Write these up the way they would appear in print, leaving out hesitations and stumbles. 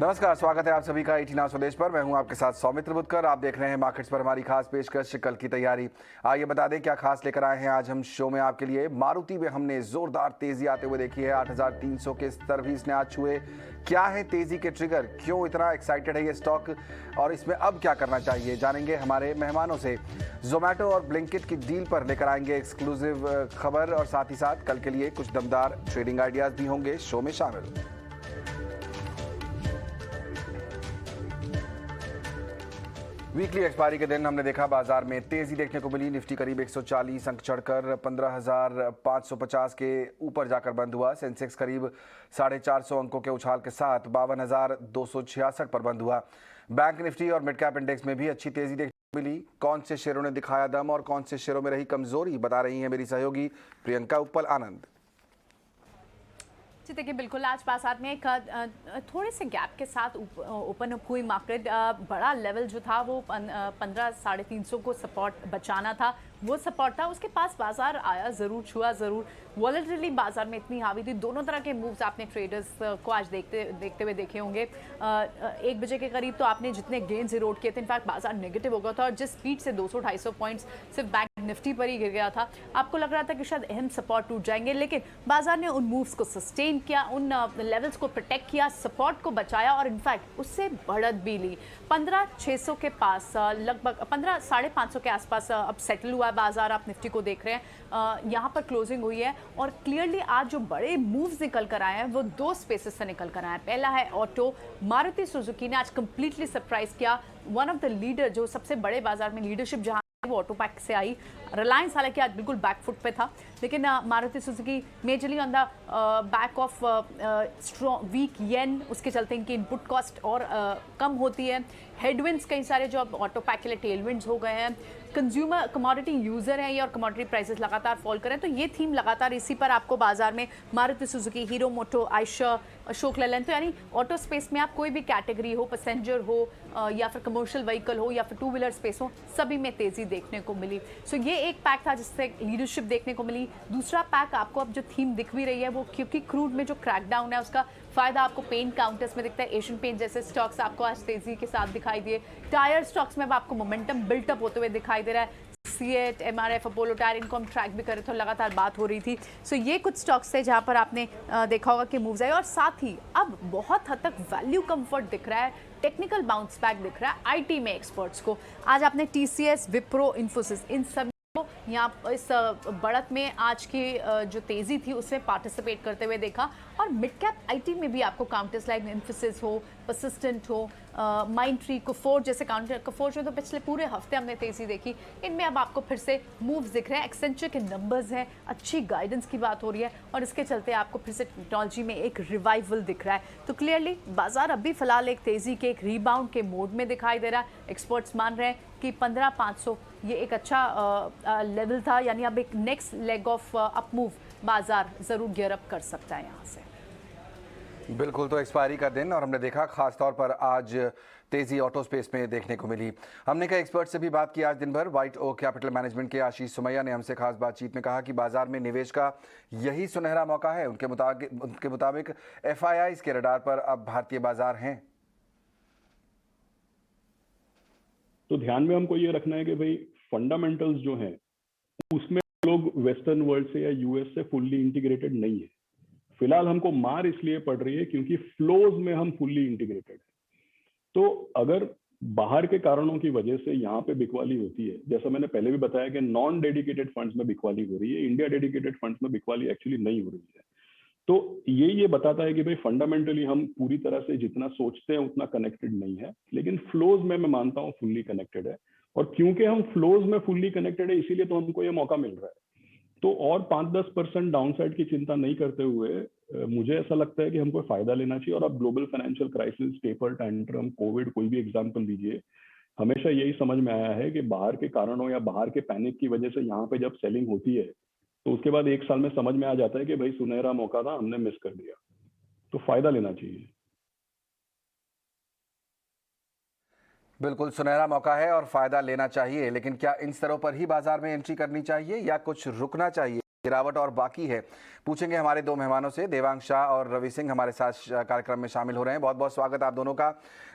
नमस्कार, स्वागत है आप सभी का 18 स्वदेश पर। मैं हूं आपके साथ सौमित्र बुद्धकर। आप देख रहे हैं मार्केट्स पर हमारी खास पेशकश कल की तैयारी। आइए बता दें क्या खास लेकर आए हैं आज हम शो में आपके लिए। मारुति में हमने जोरदार तेजी आते हुए देखी है। 8,300 के स्तर भी इसने आज छुए। क्या है तेजी के ट्रिगर, क्यों इतना एक्साइटेड है ये स्टॉक और इसमें अब क्या करना चाहिए, जानेंगे हमारे मेहमानों से। जोमैटो और ब्लिंकिट की डील पर लेकर आएंगे एक्सक्लूसिव खबर और साथ ही साथ कल के लिए कुछ दमदार ट्रेडिंग आइडियाज भी होंगे शो में शामिल। वीकली एक्सपायरी के दिन हमने देखा बाजार में तेजी देखने को मिली। निफ्टी करीब 140 अंक चढ़कर 15,550 के ऊपर जाकर बंद हुआ। सेंसेक्स करीब 450 अंकों के उछाल के साथ 52,266 पर बंद हुआ। बैंक निफ्टी और मिड कैप इंडेक्स में भी अच्छी तेजी देखने को मिली। कौन से शेयरों ने दिखाया दम और कौन से शेयरों में रही कमजोरी, बता रही हैं मेरी सहयोगी प्रियंका उप्पल आनंद। जी देखिए, बिल्कुल आज बाजार में एक थोड़े से गैप के साथ ओपन अप हुई मार्केट। बड़ा लेवल जो था वो 15,350 को सपोर्ट बचाना था, वो सपोर्ट था, उसके पास बाजार आया ज़रूर, छुआ ज़रूर। वॉलेटिलिटी बाजार में इतनी हावी थी, दोनों तरह के मूव्स आपने ट्रेडर्स को आज देखते हुए देखे होंगे। 1 बजे के करीब तो आपने जितने गेन्स इरोड किए थे, इनफैक्ट बाजार नेगेटिव हो गया था और जिस स्पीड से 200-250 पॉइंट्स सिर्फ बैंक निफ्टी पर ही गिर गया था, आपको लग रहा था कि शायद अहम सपोर्ट टूट जाएंगे, लेकिन बाजार ने उन मूव्स को सस्टेन किया, उन लेवल्स को प्रोटेक्ट किया, सपोर्ट को बचाया और इनफैक्ट उससे बढ़त भी ली। 15,600 के पास, लगभग 15,550 के आसपास अब सेटल हुआ है बाजार। आप निफ्टी को देख रहे हैं, यहाँ पर क्लोजिंग हुई है और क्लियरली आज जो बड़े मूव्स निकल कर आए हैं वो 2 स्पेसेस से निकल कर आए हैं। पहला है ऑटो। मारुति सुजुकी ने आज कंप्लीटली सरप्राइज किया। वन ऑफ द लीडर, जो सबसे बड़े बाजार में लीडरशिप जहां वो ऑटो पैक से आई। रिलायंस हालांकि आज बिल्कुल बैकफुट पे था, लेकिन Maruti Suzuki majorly on the back of strong weak yen, उसके चलते इनकी इनपुट कॉस्ट और कम होती है। हेडविंड्स कई सारे जो अब ऑटो पैक के लिए टेलविंड्स हो गए हैं। कंज्यूमर कमोडिटी यूजर है ये और कमोडिटी प्राइसेस लगातार फॉल करें, तो ये थीम लगातार इसी पर आपको बाजार में मारुति सुजुकी, हीरो मोटो, आयशर, अशोक लेलैंड, तो यानी ऑटो स्पेस में आप कोई भी कैटेगरी हो, पैसेंजर हो या फिर कमर्शियल व्हीकल हो या फिर 2 व्हीलर स्पेस हो, सभी में तेजी देखने को मिली। सो ये एक पैक था जिससे लीडरशिप देखने को मिली। दूसरा पैक आपको अब जो थीम दिख भी रही है वो, क्योंकि क्रूड में जो क्रैकडाउन है उसका फायदा आपको पेंट काउंटर्स में दिखता है। एशियन पेंट जैसे स्टॉक्स आपको आज तेजी के साथ दिखाई दिए। टायर स्टॉक्स में अब आपको मोमेंटम बिल्टअप होते हुए दिखाई दे रहा है। सीएट, एमआरएफ, अपोलो टायर, इनको हम ट्रैक भी करे तो लगातार बात हो रही थी। सो ये कुछ स्टॉक्स थे जहां पर आपने देखा होगा कि मूव्स आए और साथ ही अब बहुत हद तक वैल्यू कंफर्ट दिख रहा है, टेक्निकल बाउंस बैक दिख रहा है आईटी में एक्सपर्ट्स को। आज आपने टीसीएस, विप्रो, इन्फोसिस, इन सब यहाँ इस बढ़त में आज की जो तेजी थी उसमें पार्टिसिपेट करते हुए देखा। और मिड कैप आईटी में भी आपको काउंटर्स लाइक इन्फोसिस हो, परसिस्टेंट हो, माइंडट्री, कोफोर्ज जैसे काउंटर। कोफोर्ज में तो पिछले पूरे हफ्ते हमने तेजी देखी, इनमें अब आपको फिर से मूव्स दिख रहे हैं। एक्सेंचर के नंबर्स हैं, अच्छी गाइडेंस की बात हो रही है और इसके चलते आपको फिर से टेक्नोलॉजी में एक रिवाइवल दिख रहा है। तो क्लियरली बाजार अभी फिलहाल एक तेजी के, एक रीबाउंड के मोड में दिखाई दे रहा है। एक्सपर्ट्स मान रहे हैं कि 15,500 ये एक अच्छा लेवल था, यानी अब एक next leg of up move बाजार जरूर गियर अप कर सकता है यहाँ से। बिल्कुल, तो एक्सपायरी का दिन और हमने देखा खास तौर पर आज तेजी ऑटो स्पेस में देखने को मिली। हमने कई एक्सपर्ट से भी बात की आज दिन भर। व्हाइट ओक कैपिटल मैनेजमेंट के आशीष सुमैया ने हमसे खास बातचीत में कहा कि बाजार में निवेश का यही सुनहरा मौका है। उनके मुताबिक एफआईआईज के रडार पर अब भारतीय बाजार हैं। तो ध्यान में हमको ये रखना है कि भाई फंडामेंटल्स जो हैं उसमें लोग वेस्टर्न वर्ल्ड से या यूएस से फुल्ली इंटीग्रेटेड नहीं है। फिलहाल हमको मार इसलिए पड़ रही है क्योंकि फ्लोज में हम फुल्ली इंटीग्रेटेड है। तो अगर बाहर के कारणों की वजह से यहाँ पे बिकवाली होती है, जैसा मैंने पहले भी बताया कि नॉन डेडिकेटेड फंड्स में बिकवाली हो रही है, इंडिया डेडिकेटेड फंड्स में बिकवाली एक्चुअली नहीं हो रही है। तो ये बताता है कि भाई फंडामेंटली हम पूरी तरह से जितना सोचते हैं उतना कनेक्टेड नहीं है, लेकिन फ्लोज में मैं मानता हूँ फुल्ली कनेक्टेड है। और क्योंकि हम फ्लोज में फुल्ली कनेक्टेड है इसीलिए तो हमको ये मौका मिल रहा है। तो और 5-10% डाउनसाइड की चिंता नहीं करते हुए मुझे ऐसा लगता है कि हमको फायदा लेना चाहिए। और अब global financial crisis, taper tantrum, Covid, कोई भी एग्जांपल दीजिए, हमेशा यही समझ में आया है कि बाहर के कारणों या बाहर के पैनिक की वजह से यहाँ पे जब सेलिंग होती है तो उसके बाद 1 साल में समझ में आ जाता है कि भाई सुनहरा मौका था, हमने मिस कर दिया। तो फायदा लेना चाहिए। बिल्कुल सुनहरा मौका है और फायदा लेना चाहिए, लेकिन क्या इन स्तरों पर ही बाजार में एंट्री करनी चाहिए या कुछ रुकना चाहिए? गिरावट और बाकी है, पूछेंगे हमारे दो मेहमानों से। देवांग शाह और रवि सिंह हमारे साथ कार्यक्रम में शामिल हो रहे हैं। बहुत बहुत स्वागत आप दोनों का।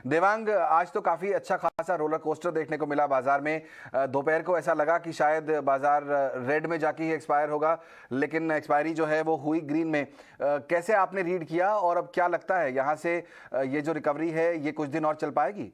देवांग, आज तो काफी अच्छा खासा रोलर कोस्टर देखने को मिला बाजार में। दोपहर को ऐसा लगा कि शायद बाजार रेड में जाके ही एक्सपायर होगा, लेकिन एक्सपायरी जो है वो हुई ग्रीन में। कैसे आपने रीड किया और अब क्या लगता है यहाँ से ये जो रिकवरी है ये कुछ दिन और चल पाएगी?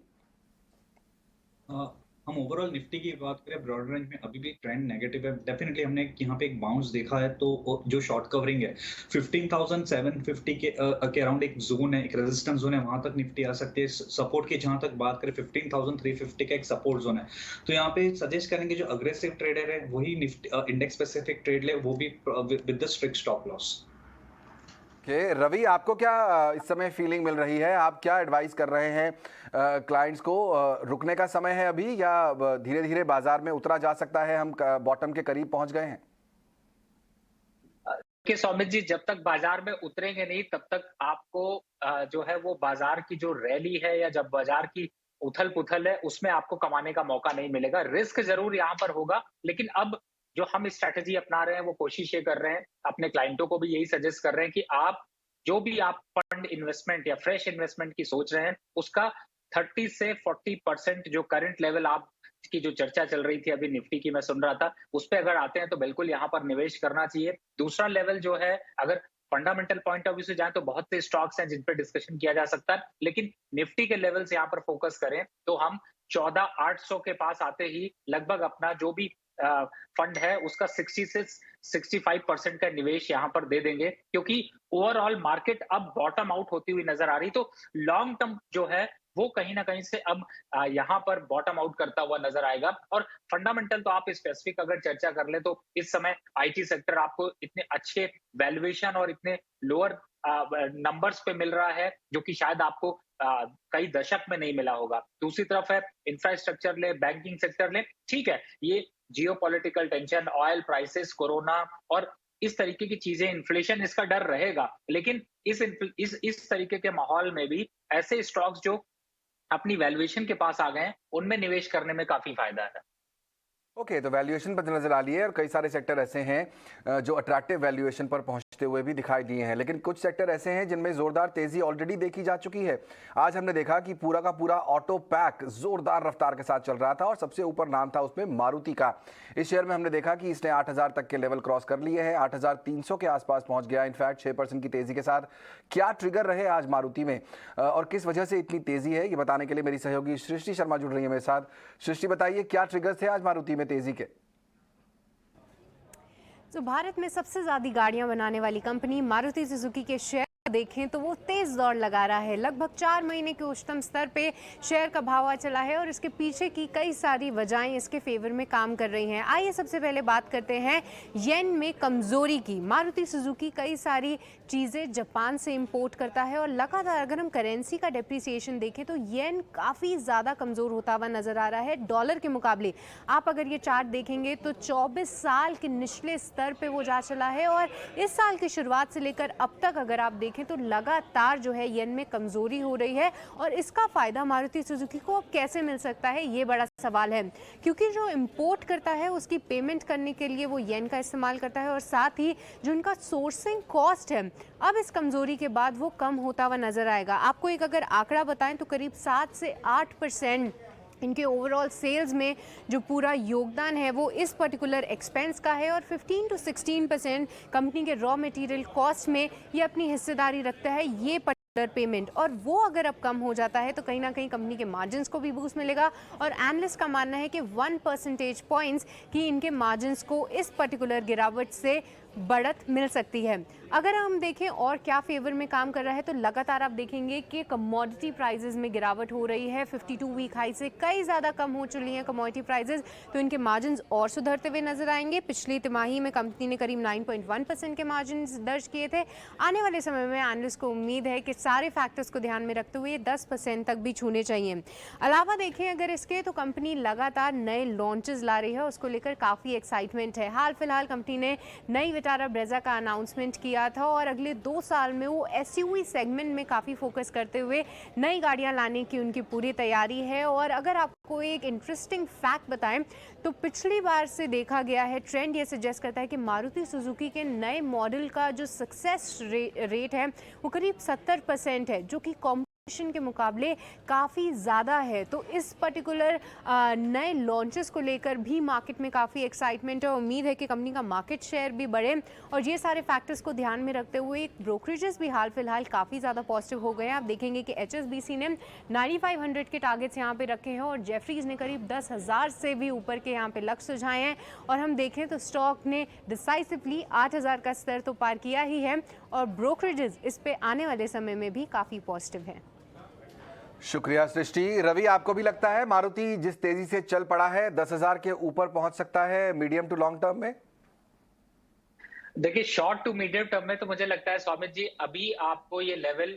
हम ओवरऑल निफ्टी की बात करें ब्रॉड रेंज में अभी भी ट्रेंड नेगेटिव है। डेफिनेटली हमने यहाँ पे एक बाउंस देखा है, तो जो शॉर्ट कवरिंग है 15,750 के अराउंड एक जोन है, एक रेजिस्टेंस जोन है, वहां तक निफ्टी आ सकती है। सपोर्ट की जहां तक बात करें 15,350 का एक सपोर्ट जोन है, तो यहाँ पे सजेस्ट करेंगे जो अग्रेसिव ट्रेडर है वही निफ्टी इंडेक्स स्पेसिफिक ट्रेड ले, वो भी with the strict stop loss. Ravi, आपको क्या इस समय फीलिंग मिल रही है? आप क्या एडवाइस कर रहे हैं क्लाइंट्स को? रुकने का समय है अभी या धीरे धीरे बाजार में उतरा जा सकता है? हम बॉटम के करीब पहुंच गए हैं? कि सौमित जी, जब तक बाजार में उतरेंगे नहीं तब तक आपको जो है वो बाजार की जो रैली है या जब बाजार की उथल पुथल है उसमें आपको कमाने का मौका नहीं मिलेगा। रिस्क जरूर यहाँ पर होगा, लेकिन अब जो हम स्ट्रैटेजी अपना रहे हैं वो कोशिश ये कर रहे हैं, अपने क्लाइंटों को भी यही सजेस्ट कर रहे हैं कि आप जो भी आप फंड इन्वेस्टमेंट या फ्रेश इन्वेस्टमेंट की सोच रहे हैं उसका 30 से 40% जो करंट लेवल आप की जो चर्चा चल रही थी अभी निफ्टी की, मैं सुन रहा था, उस पे अगर आते हैं तो बिल्कुल यहाँ पर निवेश करना चाहिए। दूसरा लेवल जो है, अगर फंडामेंटल पॉइंट ऑफ व्यू से जाए तो बहुत से स्टॉक्स हैं जिन पे डिस्कशन किया जा सकता है, लेकिन निफ्टी के लेवल से यहाँ पर फोकस करें तो हम 14,800 के पास आते ही लगभग अपना जो भी फंड है उसका 60 से 65% का निवेश यहां पर दे देंगे, क्योंकि ओवरऑल मार्केट अब बॉटम आउट होती हुई नजर आ रही। तो लॉन्ग टर्म जो है वो कहीं ना कहीं से अब यहां पर बॉटम आउट करता हुआ नजर आएगा। और फंडामेंटल तो आप स्पेसिफिक अगर चर्चा कर ले तो इस समय आईटी सेक्टर आपको इतने अच्छे वैल्यूएशन और इतने लोअर नंबर्स पे मिल रहा है जो कि शायद आपको कई दशक में नहीं मिला होगा। दूसरी तरफ है इंफ्रास्ट्रक्चर ले, बैंकिंग सेक्टर ले, ठीक है, ये geopolitical tension, oil prices, corona और इस तरीके की चीजें, इन्फ्लेशन, इसका डर रहेगा, लेकिन इस तरीके के माहौल में भी ऐसे स्टॉक्स जो अपनी वैल्यूएशन के पास आ गए हैं उनमें निवेश करने में काफी फायदा है। ओके, तो वैल्यूएशन पर नजर आ लिए और कई सारे सेक्टर ऐसे हैं जो अट्रैक्टिव वैल्यूएशन पर पहुंचते हुए भी दिखाई दिए हैं, लेकिन कुछ सेक्टर ऐसे हैं जिनमें जोरदार तेजी ऑलरेडी देखी जा चुकी है। आज हमने देखा कि पूरा का पूरा ऑटो पैक जोरदार रफ्तार के साथ चल रहा था और सबसे ऊपर नाम था उसमें मारुति का। इस शेयर में हमने देखा कि इसने 8,000 तक के लेवल क्रॉस कर लिए हैं, 8,300 के आसपास पहुंच गया, इनफैक्ट 6% की तेजी के साथ। क्या ट्रिगर रहे आज मारुति में और किस वजह से इतनी तेजी है, ये बताने के लिए मेरी सहयोगी सृष्टि शर्मा जुड़ रही है मेरे साथ। सृष्टि, बताइए क्या ट्रिगर थे आज मारुति में तेजी के? तो भारत में सबसे ज्यादा गाड़ियां बनाने वाली कंपनी मारुति सुजुकी के शेयर देखें तो वो तेज दौड़ लगा रहा है। लगभग 4 महीने के उच्चतम स्तर पे शेयर का भाव चला है और इसके पीछे की कई सारी वजहें इसके फेवर में काम कर रही हैं। आइए सबसे पहले बात करते हैं येन में कमजोरी की। मारुति सुजुकी कई सारी चीज़ें जापान से इंपोर्ट करता है और लगातार अगर हम करेंसी का डेप्रिसिएशन देखें तो येन काफ़ी ज़्यादा कमज़ोर होता हुआ नज़र आ रहा है डॉलर के मुकाबले। आप अगर ये चार्ट देखेंगे तो 24 साल के निचले स्तर पे वो जा चला है और इस साल की शुरुआत से लेकर अब तक अगर आप देखें तो लगातार जो है येन में कमज़ोरी हो रही है और इसका फ़ायदा मारुति सुजुकी को अब कैसे मिल सकता है, ये बड़ा सवाल है, क्योंकि जो इंपोर्ट करता है उसकी पेमेंट करने के लिए वो येन का इस्तेमाल करता है और साथ ही जो उनका सोर्सिंग कॉस्ट है अब इस कमजोरी के बाद वो कम होता हुआ नजर आएगा। आपको एक अगर आंकड़ा बताएं तो करीब 7 से 8% इनके ओवरऑल सेल्स में जो पूरा योगदान है वो इस पर्टिकुलर एक्सपेंस का है और 15 to 16% कंपनी के रॉ मटेरियल कॉस्ट में ये अपनी हिस्सेदारी रखता है ये पर्टिकुलर पेमेंट। और वो अगर अब कम हो जाता है तो कहीं ना कहीं कंपनी के मार्जिन्स को भी बूस्ट मिलेगा और एनालिस्ट का मानना है कि 1 परसेंटेज पॉइंट्स की इनके मार्जिन्स को इस पर्टिकुलर गिरावट से बढ़त मिल सकती है। अगर हम देखें और क्या फेवर में काम कर रहा है तो लगातार आप देखेंगे कि कमोडिटी प्राइसेस में गिरावट हो रही है। 52 वीक हाई से कई ज़्यादा कम हो चुकी हैं कमोडिटी प्राइसेस, तो इनके मार्जिन्स और सुधरते हुए नजर आएंगे। पिछली तिमाही में कंपनी ने करीब 9.1% के मार्जिन्स दर्ज किए थे। आने वाले समय में एनालिस्ट को उम्मीद है कि सारे फैक्टर्स को ध्यान में रखते हुए 10% तक भी छूने चाहिए। अलावा देखें अगर इसके तो कंपनी लगातार नए लॉन्चेस ला रही है, उसको लेकर काफ़ी एक्साइटमेंट है। हाल फिलहाल कंपनी ने नई विटारा ब्रेजा का अनाउंसमेंट किया था और अगले 2 साल में वो एसयूवी सेगमेंट में काफ़ी फोकस करते हुए नई गाड़ियां लाने की उनकी पूरी तैयारी है। और अगर आपको एक इंटरेस्टिंग फैक्ट बताएं तो पिछली बार से देखा गया है ट्रेंड ये सजेस्ट करता है कि मारुति सुजुकी के नए मॉडल का जो सक्सेस रेट है वो करीब 70% है, जो कि के मुकाबले काफ़ी ज़्यादा है। तो इस पर्टिकुलर नए लॉन्चेस को लेकर भी मार्केट में काफ़ी एक्साइटमेंट है। उम्मीद है कि कंपनी का मार्केट शेयर भी बढ़े और ये सारे फैक्टर्स को ध्यान में रखते हुए ब्रोकरेजेस भी हाल फिलहाल काफ़ी ज़्यादा पॉजिटिव हो गए हैं। आप देखेंगे कि HSBC ने 9500 के टारगेट्स यहाँ पे रखे हैं और जेफरीज ने करीब 10,000 से भी ऊपर के यहाँ पे लक्ष्य सुझाए हैं। और हम देखें तो स्टॉक ने डिसाइसिवली 8,000 का स्तर तो पार किया ही है और ब्रोकरेजेस इस पे आने वाले समय में भी काफ़ी पॉजिटिव हैं। शुक्रिया सृष्टि। रवि, आपको भी लगता है मारुति जिस तेजी से चल पड़ा है 10,000 के ऊपर पहुंच सकता है मीडियम टू लॉन्ग टर्म में? देखिए, शॉर्ट टू मीडियम टर्म में तो मुझे लगता है स्वामित जी अभी आपको ये लेवल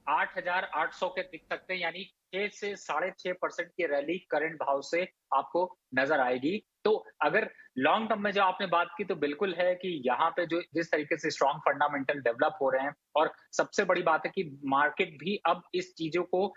8,800 के दिख सकते हैं, यानी 6 से 6.5% की रैली करंट भाव से आपको नजर आएगी। तो अगर लॉन्ग टर्म में जो आपने बात की तो बिल्कुल है कि यहाँ पे जो जिस तरीके से स्ट्रॉन्ग फंडामेंटल डेवलप हो रहे हैं और सबसे बड़ी बात है कि मार्केट भी अब इस चीजों को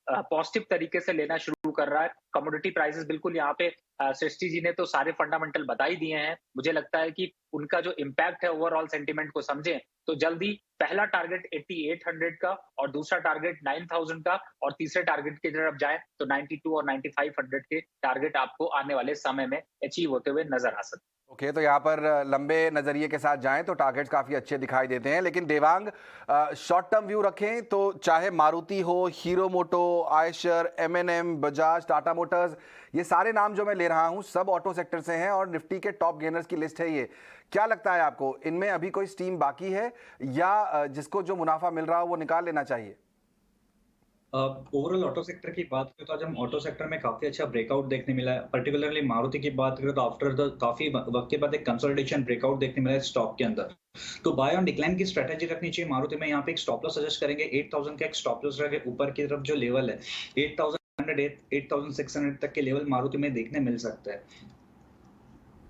पॉजिटिव तरीके से लेना शुरू कर रहा है। कमोडिटी प्राइसेस बिल्कुल यहाँ पे सृष्टि जी ने तो सारे फंडामेंटल बता ही दिए हैं। मुझे लगता है कि उनका जो इम्पैक्ट है ओवरऑल सेंटीमेंट को समझें तो जल्दी पहला टारगेट 8800 का और दूसरा टारगेट 9000 का और तीसरे टारगेट की तरफ जाए तो 92 और 9500 के टारगेट आपको आने वाले समय में अचीव होते हुए नजर आ सकते हैं। ओके, तो यहाँ पर लंबे नजरिए के साथ जाएं तो टारगेट्स काफी अच्छे दिखाई देते हैं, लेकिन देवांग शॉर्ट टर्म व्यू रखें तो चाहे मारुति हो, हीरो मोटो, आयशर, M&M, बजाज, टाटा मोटर्स, ये सारे नाम जो मैं ले रहा हूं सब ऑटो सेक्टर से हैं और निफ्टी के टॉप गेनर्स की लिस्ट है ये। क्या लगता है आपको, इनमें अभी कोई स्टीम बाकी है या जिसको जो मुनाफा मिल रहा हो वो निकाल लेना चाहिए? ओवरऑल ऑटो सेक्टर की बात करें तो आज हम ऑटो सेक्टर में काफी अच्छा ब्रेकआउट देखने मिला है। पर्टिकुलरली मारुति की बात करें तो आफ्टर द काफी वक्त के बाद एक कंसोलिडेशन ब्रेकआउट देखने मिला है स्टॉक के अंदर। तो बाय ऑन डिक्लाइन की स्ट्रेटेजी रखनी चाहिए मारुति में। यहाँ पे एक स्टॉप लॉस सजेस्ट करेंगे 8000 का एक स्टॉप लॉस रखे, ऊपर की तरफ जो लेवल है 8100 8600 तक के लेवल मारुति में देखने मिल सकता है।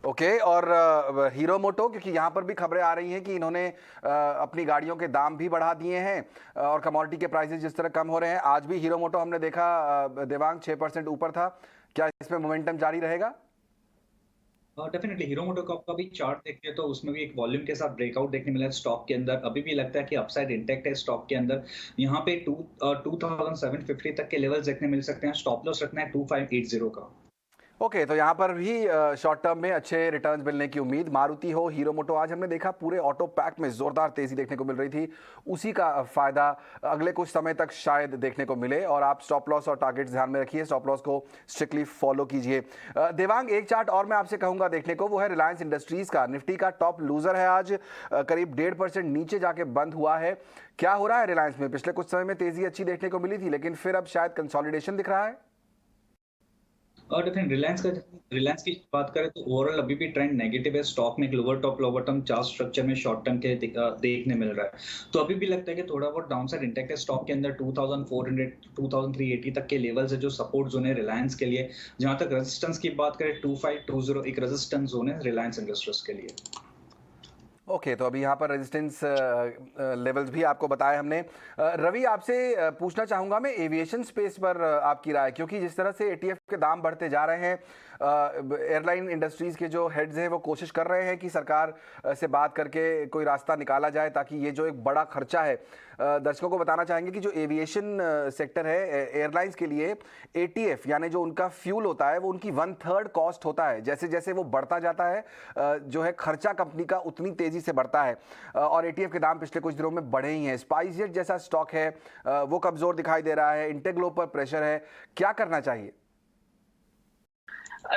ओके, और हीरो मोटो, क्योंकि यहाँ पर भी खबरें आ रही हैं कि इन्होंने अपनी गाड़ियों के दाम भी बढ़ा दिए हैं और कमोडिटी के प्राइसेस जिस तरह कम हो रहे हैं, आज भी हीरो मोटो हमने देखा देवांग 6% ऊपर था। क्या इसमें मोमेंटम जारी रहेगा? डेफिनेटली हीरो मोटो का आपका भी चार्ट देखिए तो उसमें भी एक वॉल्यूम के साथ ब्रेकआउट देखने मिला है स्टॉक के अंदर। अभी भी लगता है कि अपसाइड इंटैक्ट है स्टॉक के अंदर। यहाँ पे 2750 तक के लेवल्स देखने मिल सकते हैं। स्टॉप लॉस रखना है 2580 का। ओके, तो यहाँ पर भी शॉर्ट टर्म में अच्छे रिटर्न्स मिलने की उम्मीद। मारुति हो, हीरो मोटो, आज हमने देखा पूरे ऑटो पैक में जोरदार तेजी देखने को मिल रही थी, उसी का फायदा अगले कुछ समय तक शायद देखने को मिले। और आप स्टॉप लॉस और टारगेट्स ध्यान में रखिए, स्टॉप लॉस को स्ट्रिक्टली फॉलो कीजिए। देवांग, एक चार्ट और मैं आपसे कहूंगा देखने को, वो है रिलायंस इंडस्ट्रीज का। निफ्टी का टॉप लूजर है आज, करीब 1.5% नीचे जाके बंद हुआ है। क्या हो रहा है रिलायंस में? पिछले कुछ समय में तेजी अच्छी देखने को मिली थी, लेकिन फिर अब शायद कंसोलिडेशन दिख रहा है। और रिलायंस की बात करें तो ओवरऑल अभी भी ट्रेंड नेगेटिव है। स्टॉक में एक lower top lower term chart structure में शॉर्ट टर्म के देखने मिल रहा है। तो अभी भी लगता है कि थोड़ा बहुत डाउनसाइड इंटेक्ट है स्टॉक के अंदर। 2400 2380 तक के लेवल्स है जो सपोर्ट जोन है रिलायंस के लिए। जहां तक रेजिस्टेंस की बात करें 2520 एक रेजिस्टेंस जोन है रिलायंस इंडस्ट्रीज के लिए। ओके, तो अभी यहाँ पर रेजिस्टेंस लेवल्स भी आपको बताए हमने। रवि, आपसे पूछना चाहूँगा मैं एविएशन स्पेस पर आपकी राय, क्योंकि जिस तरह से एटीएफ के दाम बढ़ते जा रहे हैं, एयरलाइन इंडस्ट्रीज़ के जो हेड्स हैं वो कोशिश कर रहे हैं कि सरकार से बात करके कोई रास्ता निकाला जाए ताकि ये जो एक बड़ा खर्चा है, दर्शकों को बताना चाहेंगे कि जो एविएशन सेक्टर है एयरलाइंस के लिए, एटीएफ यानी जो उनका फ्यूल होता है वो उनकी 1/3 कॉस्ट होता है। जैसे जैसे वो बढ़ता जाता है जो है खर्चा कंपनी का उतनी तेजी से बढ़ता है और एटीएफ के दाम पिछले कुछ दिनों में बढ़े ही हैं। स्पाइसजेट जैसा स्टॉक है वो कमजोर दिखाई दे रहा है, इंटेग्लोब पर प्रेशर है, क्या करना चाहिए?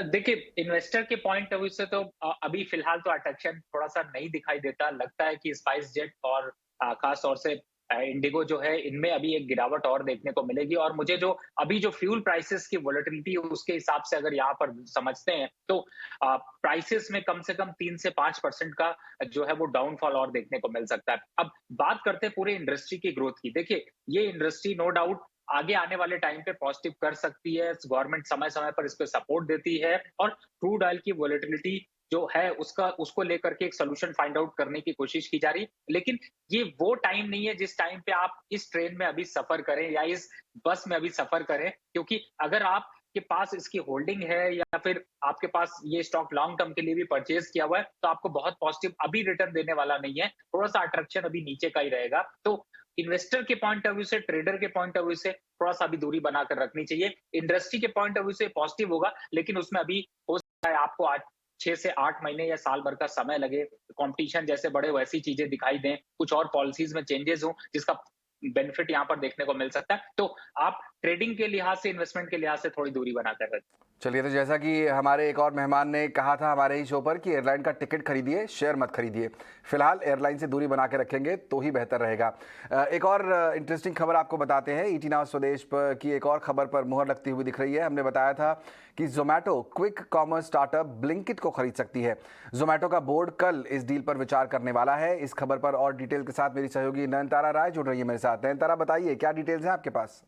देखिए, इन्वेस्टर के पॉइंट ऑफ व्यू से तो अभी फिलहाल तो अट्रैक्शन थोड़ा सा नहीं दिखाई देता। लगता है कि स्पाइस जेट और खास तौर से इंडिगो जो है, इनमें अभी एक गिरावट और देखने को मिलेगी। और मुझे जो अभी जो फ्यूल प्राइसेस की वोलेटिलिटी है उसके हिसाब से अगर यहाँ पर समझते हैं तो प्राइसेस में कम से कम 3 से 5% का जो है वो डाउनफॉल और देखने को मिल सकता है। अब बात करते हैं पूरे इंडस्ट्री की ग्रोथ की। देखिए, ये इंडस्ट्री नो डाउट आगे आने वाले टाइम पे पॉजिटिव कर सकती है। गवर्नमेंट समय समय पर इस पे सपोर्ट देती है और क्रूड ऑयल की वोलेटिलिटी जो है उसको लेकर के एक सोल्यूशन फाइंड आउट करने की कोशिश की जा रही है। लेकिन ये वो टाइम नहीं है जिस टाइम पे आप इस ट्रेन में अभी सफर करें या इस बस में अभी सफर करें, क्योंकि अगर आप के पास इसकी होल्डिंग है या फिर आपके पास ये स्टॉक लॉन्ग टर्म के लिए भी परचेज किया हुआ है, तो आपको बहुत पॉजिटिव अभी रिटर्न देने वाला नहीं है। थोड़ा सा अट्रैक्शन अभी नीचे का ही रहेगा। तो इन्वेस्टर के पॉइंट ऑफ व्यू से, ट्रेडर के पॉइंट ऑफ व्यू से थोड़ा सा अभी दूरी बनाकर रखनी चाहिए। इंडस्ट्री के पॉइंट ऑफ व्यू से पॉजिटिव होगा, लेकिन उसमें अभी हो सकता है आपको आज 6 से 8 महीने या साल भर का समय लगे। कंपटीशन जैसे बढ़े वैसी चीजें दिखाई दें, कुछ और पॉलिसीज में चेंजेस हो जिसका बेनिफिट यहाँ पर देखने को मिल सकता है। तो आप ट्रेडिंग के लिहाज से, इन्वेस्टमेंट के लिहाज से थोड़ी दूरी बनाकर रखें। चलिए, तो जैसा कि हमारे एक और मेहमान ने कहा था हमारे ही शो पर कि एयरलाइन का टिकट खरीदिए, शेयर मत खरीदिए। फिलहाल एयरलाइन से दूरी बना के रखेंगे तो ही बेहतर रहेगा। एक और इंटरेस्टिंग खबर आपको बताते हैं। ईटी नाउ स्वदेश पर की एक और खबर पर मुहर लगती हुई दिख रही है। हमने बताया था कि Zomato quick commerce startup Blinkit को खरीद सकती है। जोमैटो का बोर्ड कल इस डील पर विचार करने वाला है। इस खबर पर और डिटेल के साथ मेरी सहयोगी नयनतारा राय जुड़ रही है मेरे साथ। नयनतारा, बताइए क्या डिटेल्स हैं आपके पास?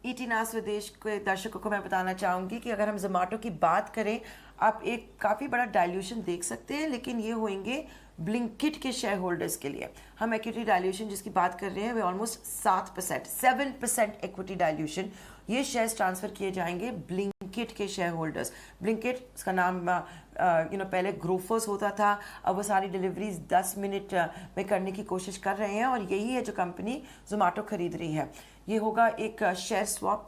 ईटी नाउ स्वदेश के दर्शकों को मैं बताना चाहूँगी कि अगर हम जोमेटो की बात करें, आप एक काफ़ी बड़ा डाइल्यूशन देख सकते हैं, लेकिन ये होंगे ब्लिंकिट के शेयर होल्डर्स के लिए। हम इक्विटी डाइल्यूशन जिसकी बात कर रहे हैं वो ऑलमोस्ट 7% इक्विटी डाइल्यूशन। ये शेयर्स ट्रांसफ़र किए जाएंगे ब्लिंकिट के शेयर होल्डर्स। ब्लिंकिट, उसका नाम पहले ग्रोफर्स होता था, अब वो सारी डिलीवरीज 10 मिनट में करने की कोशिश कर रहे हैं, और यही है जो कंपनी जोमेटो खरीद रही है। ये होगा एक शेयर स्वैप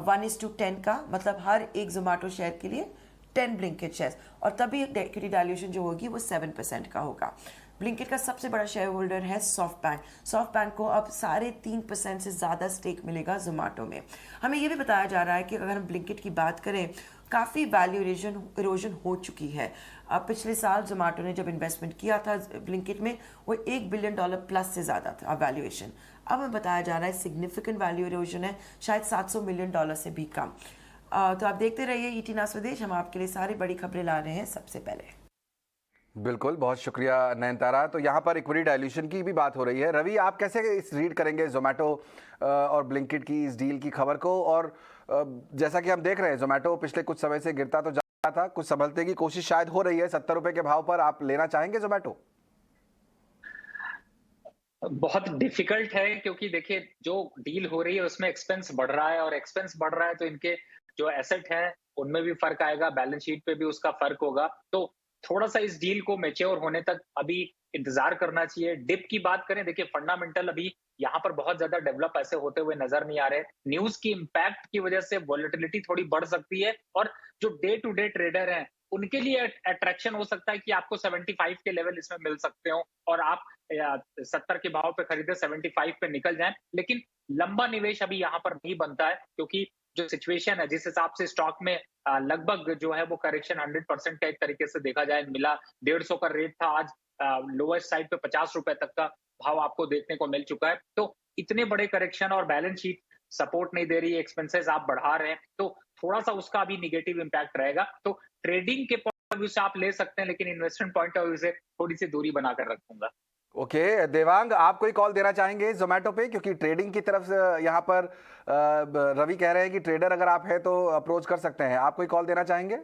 1:10 का, मतलब हर एक जोमेटो शेयर के लिए 10 ब्लिंकिट शेयर्स, और तभी इक्विटी डाइल्यूशन जो होगी वो 7% का होगा। ब्लिंकिट का सबसे बड़ा शेयर होल्डर है सॉफ्टबैंक। सॉफ्टबैंक को अब 3.5% से ज़्यादा स्टेक मिलेगा जोमेटो में। हमें ये भी बताया जा रहा है कि अगर हम ब्लिंकिट की बात करें, काफ़ी वैल्यू इरोजन हो चुकी है। अब पिछले साल जोमेटो ने जब इन्वेस्टमेंट किया था ब्लिंकिट में, वो $1 बिलियन प्लस से ज़्यादा था वैल्यूएशन। अब हमें बताया जा रहा है सिग्निफिकेंट वैल्यू इरोजन है, शायद $700 मिलियन से भी कम। तो आप देखते रहिए ईटी नाउ स्वदेश, हम आपके लिए सारी बड़ी खबरें ला रहे हैं सबसे पहले। बिल्कुल, बहुत शुक्रिया नयनतारा। तो यहाँ पर इक्विटी डाइल्यूशन की भी बात हो रही है। रवि, आप कैसे इस रीड करेंगे जोमेटो और ब्लिंकिट की इस डील की खबर को? और जैसा कि हम देख रहे हैं, जोमेटो पिछले कुछ समय से गिरता तो जा रहा था, कुछ संभलने की कोशिश शायद हो रही है। 70 रुपए के भाव पर आप लेना चाहेंगे जोमेटो? बहुत डिफिकल्ट है, क्योंकि देखिए जो डील हो रही है उसमें एक्सपेंस बढ़ रहा है, और एक्सपेंस बढ़ रहा है तो इनके जो एसेट है उनमें भी फर्क आएगा, बैलेंस शीट पे भी उसका फर्क होगा। तो थोड़ा सा इस डील को मैच्योर होने तक अभी इंतजार करना चाहिए। डिप की बात करें, देखिए फंडामेंटल अभी यहाँ पर बहुत ज्यादा डेवलप ऐसे होते हुए नजर नहीं आ रहे। न्यूज की इंपैक्ट की वजह से वॉलेटिलिटी थोड़ी बढ़ सकती है, और जो डे टू डे ट्रेडर हैं उनके लिए अट्रैक्शन हो सकता है कि आपको 75 के लेवल इसमें मिल सकते हो, और आप 70 के भाव पे खरीदे 75 पे निकल जाएं। लेकिन लंबा निवेश अभी यहाँ पर नहीं बनता है, क्योंकि जो सिचुएशन है जिस हिसाब से स्टॉक में लगभग जो है वो करेक्शन 100% का एक तरीके से देखा जाए मिला। 150 का रेट था, आज लोएस्ट साइड पे 50 रुपए तक का भाव आपको देखने को मिल चुका है। तो इतने बड़े करेक्शन और बैलेंस शीट सपोर्ट नहीं दे रही है, एक्सपेंसेस आप बढ़ा रहे हैं, तो थोड़ा सा उसका भी निगेटिव इंपैक्ट रहेगा। तो ट्रेडिंग के पॉइंट ऑफ व्यू से आप ले सकते हैं, लेकिन इन्वेस्टमेंट पॉइंट ऑफ व्यू से थोड़ी सी दूरी बनाकर रखूंगा। ओके, देवांग, आप कोई कॉल देना चाहेंगे जोमेटो पे? क्योंकि ट्रेडिंग की तरफ से यहाँ पर रवि कह रहे हैं कि ट्रेडर अगर आप हैं तो अप्रोच कर सकते हैं। आप कोई कॉल देना चाहेंगे?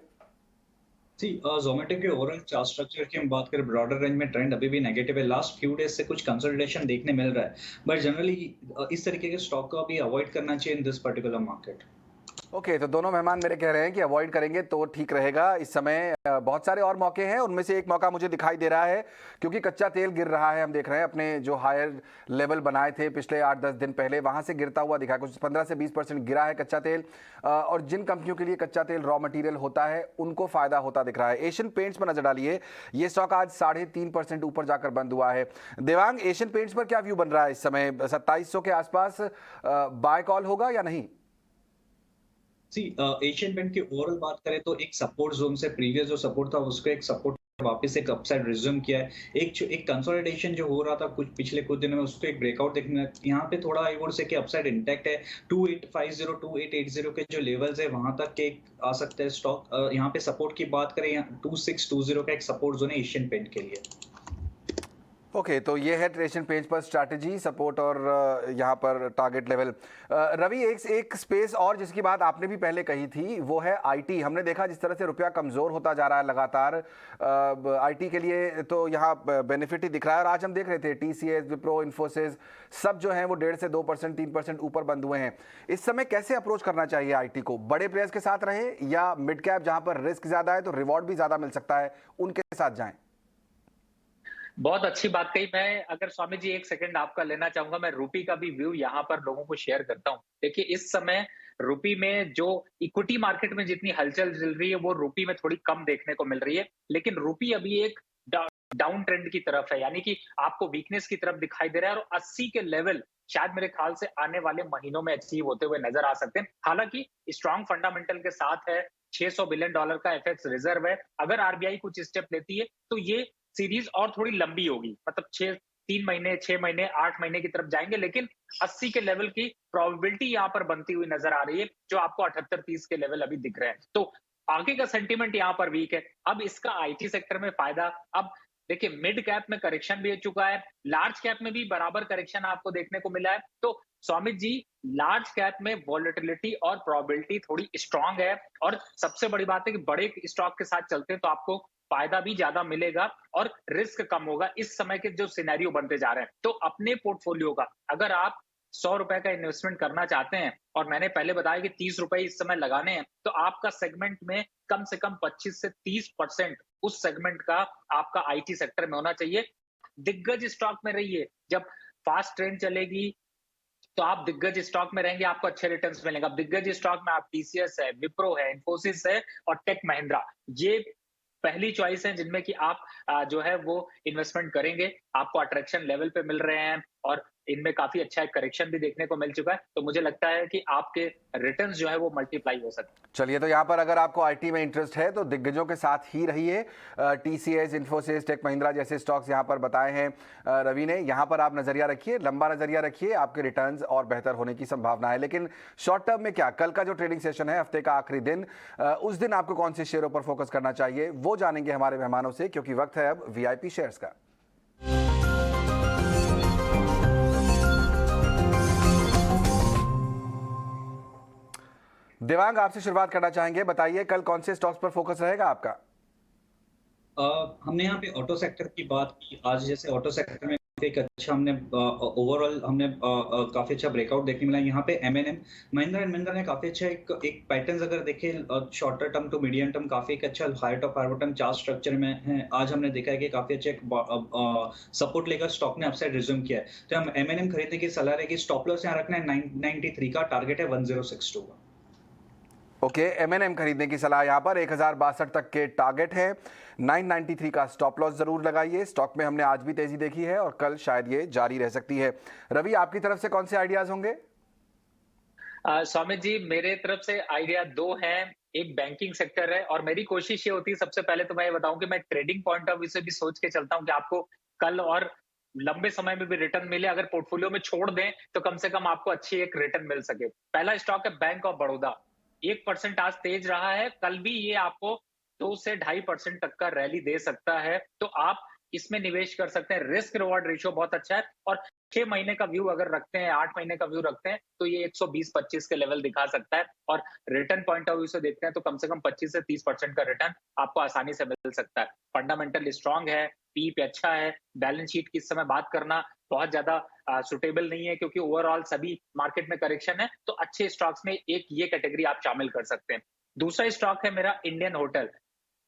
जी, जोमेटो के ओवरऑल चार्ट स्ट्रक्चर की हम बात करें, ब्रॉडर रेंज में ट्रेंड अभी भी नेगेटिव है। लास्ट फ्यू डेज से कुछ कंसोलिडेशन देखने मिल रहा है, बट जनरली इस तरीके के स्टॉक को अभी अवॉइड करना चाहिए in this particular market. Okay, तो दोनों मेहमान मेरे कह रहे हैं कि अवॉइड करेंगे तो ठीक रहेगा। इस समय बहुत सारे और मौके हैं, उनमें से एक मौका मुझे दिखाई दे रहा है, क्योंकि कच्चा तेल गिर रहा है। हम देख रहे हैं अपने जो हायर लेवल बनाए थे पिछले 8-10 दिन पहले, वहां से गिरता हुआ दिखा, कुछ 15 से 20% गिरा है कच्चा तेल। और जिन कंपनियों के लिए कच्चा तेल रॉ मटेरियल होता है उनको फायदा होता दिख रहा है। एशियन पेंट्स पर नजर डालिए, ये स्टॉक आज 3.5% ऊपर जाकर बंद हुआ है। देवांग, एशियन पेंट्स पर क्या व्यू बन रहा है इस समय? 2700 के आसपास बाय कॉल होगा या नहीं? एशियन पेंट की ओवरऑल बात करें तो एक सपोर्ट जोन से प्रीवियस जो सपोर्ट था उसको एक सपोर्ट वापस एक अपसाइड रिज्यूम किया है। एक कंसोलिडेशन जो हो रहा था पिछले कुछ दिनों में, उसको एक ब्रेकआउट देखने यहाँ पे थोड़ा आई वुड से कि अपसाइड इंटैक्ट है। 2850 2880 के जो लेवल्स है वहां तक के आ सकते हैं स्टॉक। यहाँ पे सपोर्ट की बात करें, 2620 का एक सपोर्ट जोन है एशियन पेंट के लिए। ओके, तो ये है ट्रेशन पेज पर स्ट्रैटेजी, सपोर्ट और यहाँ पर टारगेट लेवल। रवि, एक स्पेस और जिसकी बात आपने भी पहले कही थी वो है आईटी। हमने देखा जिस तरह से रुपया कमज़ोर होता जा रहा है लगातार, आईटी के लिए तो यहाँ बेनिफिट ही दिख रहा है। और आज हम देख रहे थे टीसीएस, विप्रो, इन्फोसिस सब जो हैं वो 1.5 से 2%, 3% ऊपर बंद हुए हैं। इस समय कैसे अप्रोच करना चाहिए आईटी को? बड़े प्लेयर्स के साथ रहे या मिड कैप जहाँ पर रिस्क ज़्यादा है तो रिवॉर्ड भी ज़्यादा मिल सकता है, उनके साथ जाएं? बहुत अच्छी बात कही। मैं अगर स्वामी जी एक सेकंड आपका लेना चाहूंगा, मैं रूपी का भी व्यू यहाँ पर लोगों को शेयर करता हूँ। देखिए, इस समय रूपी में जो इक्विटी मार्केट में जितनी हलचल चल रही है वो रूपी में थोड़ी कम देखने को मिल रही है, लेकिन रूपी अभी एक डाउन ट्रेंड की तरफ है, यानी कि आपको वीकनेस की तरफ दिखाई दे रहा है। और 80 के लेवल शायद मेरे ख्याल से आने वाले महीनों में अचीव होते हुए नजर आ सकते हैं। हालांकि स्ट्रॉन्ग फंडामेंटल के साथ है, $600 बिलियन का एफएक्स रिजर्व है। अगर आरबीआई कुछ स्टेप लेती है तो ये सीरीज और थोड़ी लंबी होगी, मतलब 3 महीने, 6 महीने, 8 महीने की तरफ जाएंगे, लेकिन 80 के लेवल की प्रोबेबिलिटी यहाँ पर बनती हुई नजर आ रही है, जो आपको 78-30 के लेवल अभी दिख रहे हैं। तो आगे का सेंटीमेंट यहाँ पर वीक है। अब इसका आईटी सेक्टर में फायदा, अब देखिए मिड कैप में करेक्शन भी हो चुका है, लार्ज कैप में भी बराबर करेक्शन आपको देखने को मिला है। तो स्वामी जी, लार्ज कैप में वॉलेटिलिटी और प्रोबेबिलिटी थोड़ी स्ट्रांग है, और सबसे बड़ी बात है कि बड़े स्टॉक के साथ चलते हैं तो आपको फायदा भी ज्यादा मिलेगा और रिस्क कम होगा इस समय के जो सिनेरियो बनते जा रहे हैं। तो अपने पोर्टफोलियो का अगर आप ₹100 का इन्वेस्टमेंट करना चाहते हैं, और मैंने पहले बताया कि ₹30 इस समय लगाने हैं, तो आपका सेगमेंट में कम से कम 25 से 30% उस सेगमेंट का आपका आईटी सेक्टर में होना चाहिए। दिग्गज स्टॉक में रहिए, जब फास्ट ट्रेंड चलेगी तो आप दिग्गज स्टॉक में रहेंगे, आपको अच्छे रिटर्न्स मिलेंगे। अब दिग्गज स्टॉक में आप टीसीएस है, विप्रो है, इन्फोसिस है और टेक महिंद्रा, ये पहली चॉइस है जिनमें कि आप जो है वो इन्वेस्टमेंट करेंगे। आपको अट्रैक्शन लेवल पे मिल रहे हैं और इनमें काफी अच्छा एक करेक्शन भी देखने को मिल चुका है, तो मुझे लगता है कि आपके रिटर्न्स जो है वो मल्टीप्लाई हो सकते हैं। चलिए, तो यहाँ पर अगर आपको आईटी में इंटरेस्ट है तो दिग्गजों के साथ ही रहिए। टीसीएस, इन्फोसिस, टेक महिंद्रा जैसे स्टॉक्स यहाँ पर बताए हैं रवि ने, यहाँ पर आप नजरिया रखिए, लंबा नजरिया रखिए, आपके रिटर्न्स और बेहतर होने की संभावना है। लेकिन शॉर्ट टर्म में क्या, कल का जो ट्रेडिंग सेशन है, हफ्ते का आखिरी दिन, उस दिन आपको कौन से शेयरों पर फोकस करना चाहिए वो जानेंगे हमारे मेहमानों से, क्योंकि वक्त है अब वीआईपी शेयर्स का। देवांग, आपसे शुरुआत करना चाहेंगे, बताइए कल कौन से स्टॉक्स पर फोकस रहेगा आपका? हमने यहाँ पे ऑटो सेक्टर की बात की। आज जैसे ऑटो सेक्टर में एक अच्छा हमने ओवरऑल हमने काफी अच्छा ब्रेकआउट देखने मिला। यहाँ पे एमएनएम, महिंद्रा एंड महिंद्रा ने काफी अच्छा एक पैटर्न अगर देखें shorter term to medium term, काफी एक अच्छा high top high bottom chart structure में है। आज हमने देखा है कि काफी अच्छा एक सपोर्ट लेकर स्टॉक ने अपसाइड रिज्यूम किया है। तो हम एमएनएम खरीदने की सलाह रहेगी। स्टॉप लॉस यहाँ रखना है 993 का, टारगेट है 1062 का। ओके, एमएनएम खरीदने की सलाह यहाँ पर 1062 तक के टारगेट है, 993 का स्टॉप लॉस जरूर लगाइए। स्टॉक में हमने आज भी तेजी देखी है और कल शायद ये जारी रह सकती है। रवि, आपकी तरफ से कौन से आइडियाज होंगे? स्वामी जी, मेरे तरफ से आइडिया 2 हैं। एक बैंकिंग सेक्टर है, और मेरी कोशिश ये होती है, सबसे पहले तो मैं ये बताऊं कि मैं ट्रेडिंग पॉइंट ऑफ व्यू से भी सोच के चलता हूं कि आपको कल और लंबे समय में भी रिटर्न मिले। अगर पोर्टफोलियो में छोड़ दें तो कम से कम आपको अच्छी एक रिटर्न मिल सके। पहला स्टॉक है बैंक ऑफ बड़ौदा। 1% आज तेज रहा है, कल भी ये आपको 2 से 2.5% तक का रैली दे सकता है, तो आप इसमें निवेश कर सकते हैं। रिस्क रिवॉर्ड रेशियो बहुत अच्छा है, और 6 महीने का व्यू अगर रखते हैं, 8 महीने का व्यू रखते हैं, तो ये 120-25 के लेवल दिखा सकता है। और रिटर्न पॉइंट ऑफ व्यू से देखते हैं तो कम से कम 25 से 30% का रिटर्न आपको आसानी से मिल सकता है। फंडामेंटल स्ट्रांग है, पी पे अच्छा है, बैलेंस शीट की इस समय बात करना बहुत ज्यादा सुटेबल नहीं है, क्योंकि ओवरऑल सभी मार्केट में करेक्शन है। तो अच्छे स्टॉक्स में एक ये कैटेगरी आप शामिल कर सकते हैं। दूसरा स्टॉक है मेरा इंडियन होटल।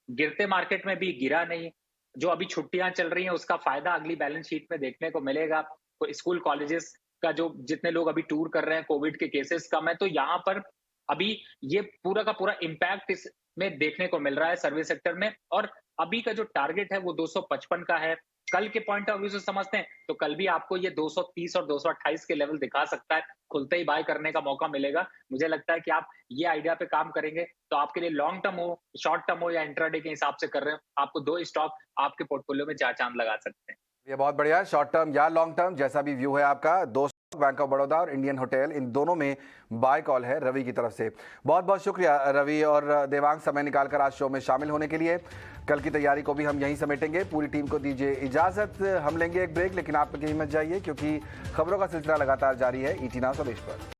गिरते मार्केट में भी गिरा नहीं, जो अभी छुट्टियां चल रही हैं उसका फायदा अगली बैलेंस शीट में देखने को मिलेगा। तो स्कूल कॉलेजेस का जो जितने लोग अभी टूर कर रहे हैं, कोविड के केसेस कम है, तो यहाँ पर अभी ये पूरा का पूरा इम्पैक्ट इसमें देखने को मिल रहा है सर्विस सेक्टर में। और अभी का जो टारगेट है वो 255 का है। कल के पॉइंट ऑफ व्यू से समझते हैं तो कल भी आपको ये 230 और 228 के लेवल दिखा सकता है। खुलते ही बाय करने का मौका मिलेगा। मुझे लगता है कि आप ये आइडिया पे काम करेंगे तो आपके लिए लॉन्ग टर्म हो, शॉर्ट टर्म हो या इंट्राडे के हिसाब से कर रहे हो, आपको 2 स्टॉक आपके पोर्टफोलियो में 4 चांद लगा सकते हैं। ये बहुत बढ़िया, शॉर्ट टर्म या लॉन्ग टर्म जैसा भी व्यू है आपका, 2 बैंक ऑफ बड़ौदा और इंडियन होटल, इन दोनों में बाय कॉल है रवि की तरफ से। बहुत बहुत शुक्रिया रवि और देवांग, समय निकालकर आज शो में शामिल होने के लिए। कल की तैयारी को भी हम यहीं समेटेंगे। पूरी टीम को दीजिए इजाजत। हम लेंगे एक ब्रेक, लेकिन आप कहीं मत जाइए क्योंकि खबरों का सिलसिला लगातार जारी है ईटी नाउ स्वदेश पर।